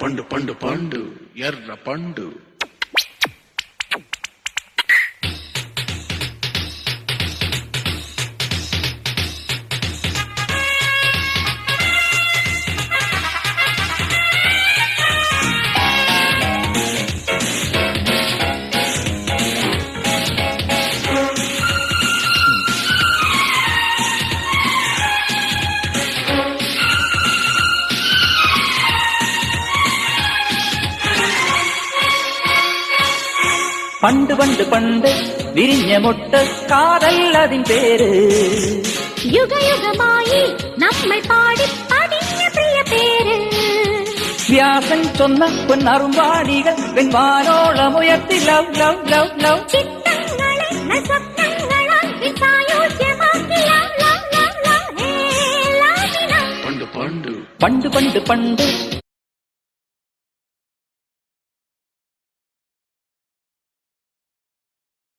పండు పండు పండు ఎర్ర పండు. പണ്ട് പണ്ട് പണ്ട് വിരിഞ്ഞ മൊട്ട് കാതല്ലതിൻ പേര്. യുഗയുഗമായി നമ്മൾ പാടി പതിഞ്ഞ പ്രിയ പേര്. വ്യാസൻ ചൊന്ന പൊന്നറുമ്പാടികൾ വെൺവാനോളമുയർത്തി ലവ് ലവ് ലവ് ലവ്. ചിത്തങ്ങളെ സ്വപ്നങ്ങളാക്കി സായോജ്യമാക്കി love love love love. Hey ലവിന పండు పండు പണ്ട് പണ്ട് പണ്ട്